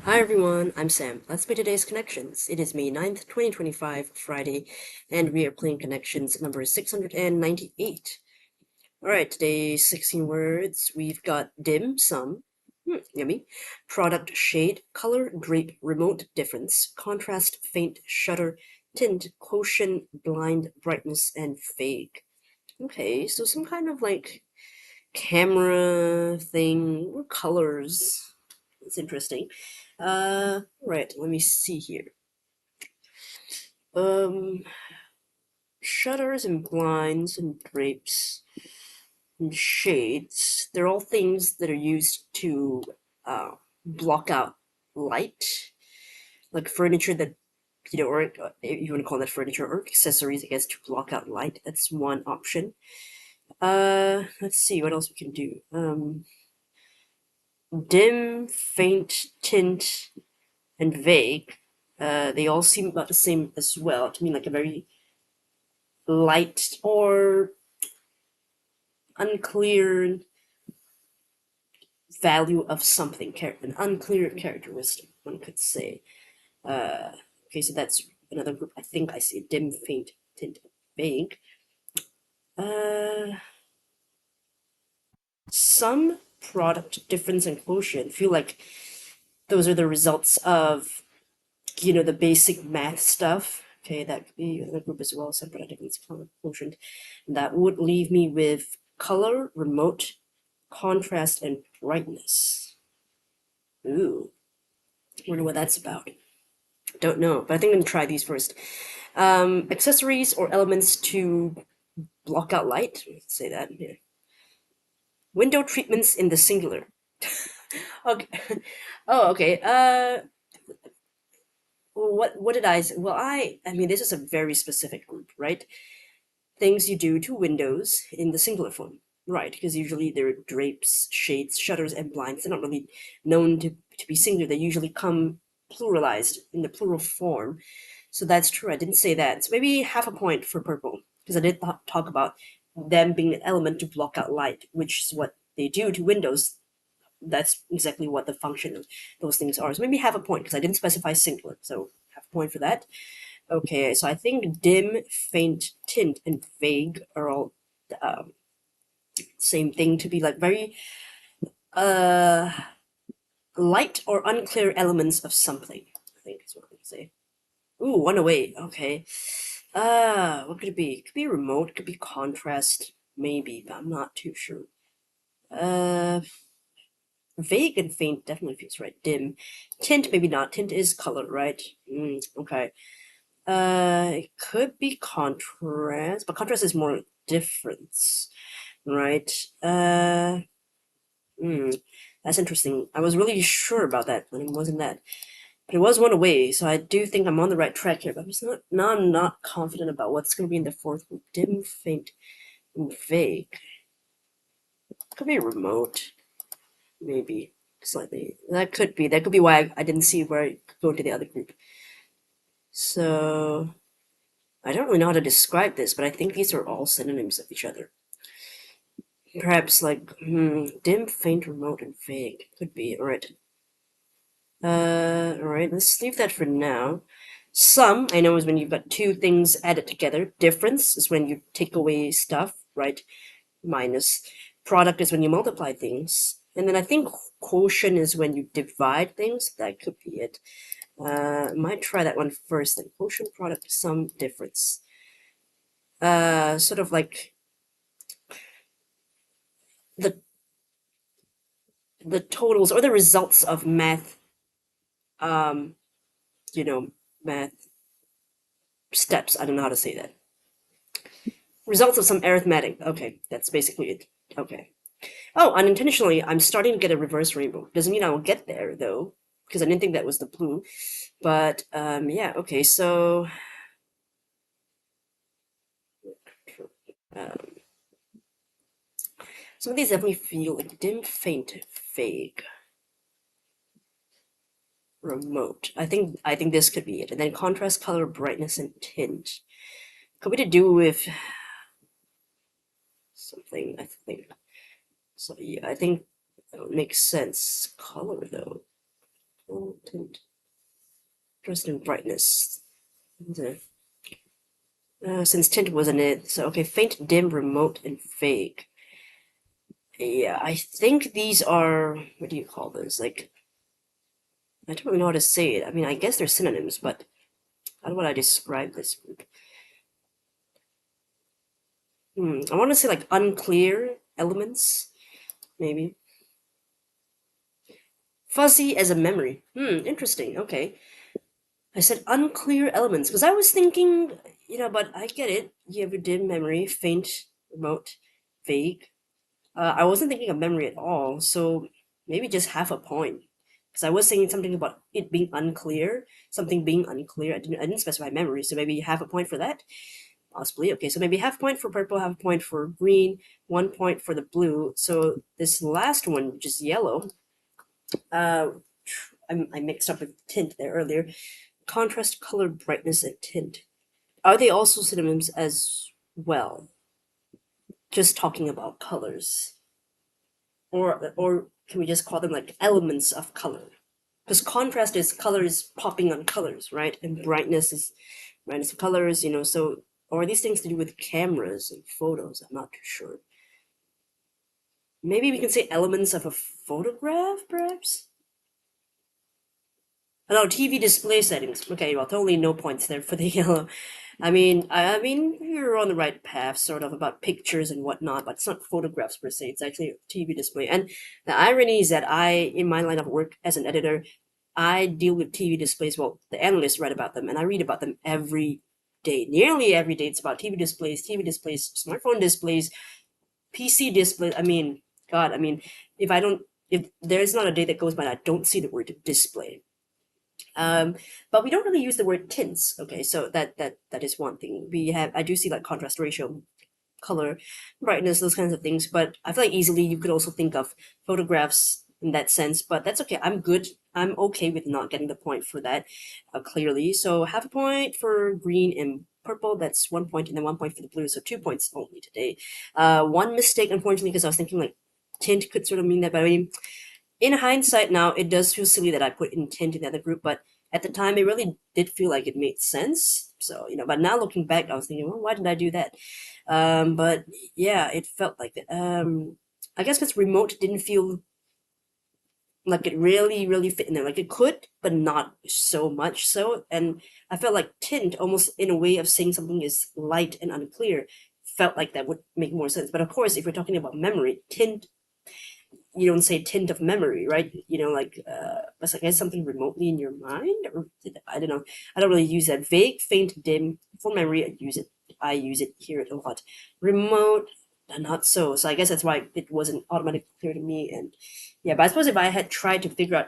Hi everyone, I'm Sam. Let's play today's Connections. It is May 9th, 2025, Friday, and we are playing Connections number 698. Alright, today's 16 words. We've got dim sum, yummy, product shade, color, drape, remote difference, contrast, faint, shutter, tint, quotient, blind, brightness, and fake. Okay, so some kind of like camera thing, or colors. It's interesting. Right, let me see here. Um, Shutters and blinds and drapes and shades, they're all things that are used to block out light, like furniture that, or if you want to call that furniture, or accessories, I guess, to block out light. That's one option. Let's see what else we can do. Dim, faint, tint, and vague. They all seem about the same as well. To me, like a very light or unclear value of something, an unclear characteristic, one could say. Okay, so that's another group. I think I see dim, faint, tint, vague. Some product difference and quotient feel like those are the results of, the basic math stuff. Okay, that could be another group as well, some product difference, quotient. That would leave me with color, remote, contrast, and brightness. Ooh, wonder what that's about. Don't know, but I think I'm gonna try these first. Accessories or elements to block out light. Let's say that here. Window treatments in the singular. Okay. Oh, okay. What did I say? Well, I mean, this is a very specific group, right? Things you do to windows in the singular form, right? Because usually they're drapes, shades, shutters, and blinds. They're not really known to be singular. They usually come pluralized in the plural form. So that's true. I didn't say that. So maybe half a point for purple, because I did talk about them being an element to block out light, which is what they do to windows. That's exactly what the function of those things are. So maybe half a point, because I didn't specify singular. So half a point for that. Okay, so I think dim, faint, tint, and vague are all um, same thing, to be like very uh light or unclear elements of something. I think is what I would say. Ooh, 108. Okay. What could it be? It could be remote, it could be contrast, maybe, but I'm not too sure. Uh, Vague and faint definitely feels right. Dim. Tint, maybe not. Tint is color, right? Okay. It could be contrast, but contrast is more difference, right? Hmm, that's interesting. I was really sure about that, but it wasn't that. But it was one away, so I do think I'm on the right track here. But I'm just not. Now I'm not confident about what's going to be in the fourth group. Dim, faint, and vague. Could be remote, maybe slightly. That could be. That could be why I didn't see where I could go to the other group. So I don't really know how to describe this, but I think these are all synonyms of each other. Perhaps like dim, faint, remote, and vague. Could be. Alright. Alright, let's leave that for now. Sum, I know, is when you've got two things added together. Difference is when you take away stuff, right? Minus. Product is when you multiply things. And then I think quotient is when you divide things. That could be it. Might try that one first. Then quotient, product, sum, difference. Sort of like the the totals or the results of math. Um, you know, math steps. I don't know how to say that. Results of some arithmetic. Okay, that's basically it. Okay. Oh, unintentionally, I'm starting to get a reverse rainbow. Doesn't mean I will get there, though, because I didn't think that was the blue. But, yeah, okay, so... Um, some of these definitely feel like dim, faint, vague, remote. I think this could be it. And then contrast, color, brightness, and tint. Could be to do with something, I think. So, yeah, I think that would make sense. Color, though. Tint. Just in brightness. Since tint wasn't it, so okay, faint, dim, remote, and vague. Yeah, I think these are, what do you call this? Like, I don't really know how to say it. I mean, I guess they're synonyms, but how would I describe this group? I want to say like unclear elements, maybe. Fuzzy as a memory. Interesting. Okay. I said unclear elements because I was thinking, but I get it. You have a dim memory, faint, remote, vague. I wasn't thinking of memory at all, so maybe just half a point. Because I was saying something about it being unclear, something being unclear. I didn't specify memory, so maybe half a point for that. Possibly. Okay, so maybe half point for purple, half point for green, 1 point for the blue. So this last one, which is yellow, uh, I mixed up with tint there earlier. Contrast, color, brightness, and tint. Are they also synonyms as well? Just talking about colors, or can we just call them like elements of color? Because contrast is colors popping on colors, right? And brightness is brightness of colors. So or are these things to do with cameras and photos? I'm not too sure. Maybe we can say elements of a photograph, perhaps. Oh, TV display settings. Okay, well, totally no points there for the yellow. I mean, you're on the right path, sort of about pictures and whatnot, but it's not photographs per se. It's actually TV display. And the irony is that in my line of work as an editor, I deal with TV displays. Well, the analysts write about them, and I read about them every day. Nearly every day, it's about TV displays, smartphone displays, PC displays. I mean, God, I mean, if there's not a day that goes by that I don't see the word display. But we don't really use the word tints. Okay, so that is one thing. I do see like contrast ratio, color, brightness, those kinds of things. But I feel like easily you could also think of photographs in that sense. But that's okay. I'm good. I'm okay with not getting the point for that, clearly. So half a point for green and purple. That's 1 point, and then 1 point for the blue. So 2 points only today. One mistake, unfortunately, because I was thinking like tint could sort of mean that, but I mean in hindsight now, it does feel silly that I put intent in the other group, but at the time, it really did feel like it made sense. So, but now looking back, I was thinking, well, why did I do that? But yeah, it felt like that. I guess because remote didn't feel like it really, really fit in there. Like it could, but not so much so. And I felt like tint, almost in a way of saying something is light and unclear, felt like that would make more sense. But of course, if we're talking about memory, tint you don't say tint of memory, right? Like was I guess something remotely in your mind, or I don't know. I don't really use that. Vague, faint, dim for memory. I use it. Hear it a lot. Remote, not so. So I guess that's why it wasn't automatically clear to me. And yeah, but I suppose if I had tried to figure out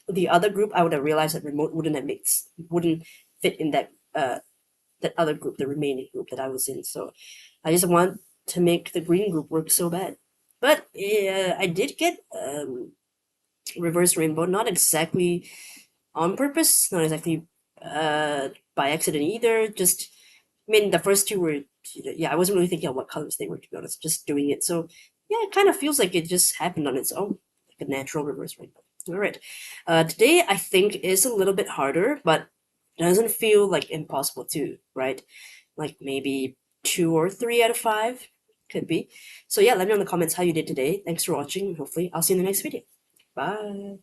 the other group, I would have realized that remote wouldn't fit in that other group, the remaining group that I was in. So I just want to make the green group work so bad. But I did get reverse rainbow, not exactly on purpose, not exactly by accident either. Just, I mean, the first two were, yeah, I wasn't really thinking of what colors they were, to be honest, just doing it. So, yeah, it kind of feels like it just happened on its own, like a natural reverse rainbow. All right. Today, I think, is a little bit harder, but doesn't feel like impossible too, right? Like maybe 2 or 3 out of 5 could be. So yeah, let me know in the comments how you did today. Thanks for watching. Hopefully I'll see you in the next video. Bye.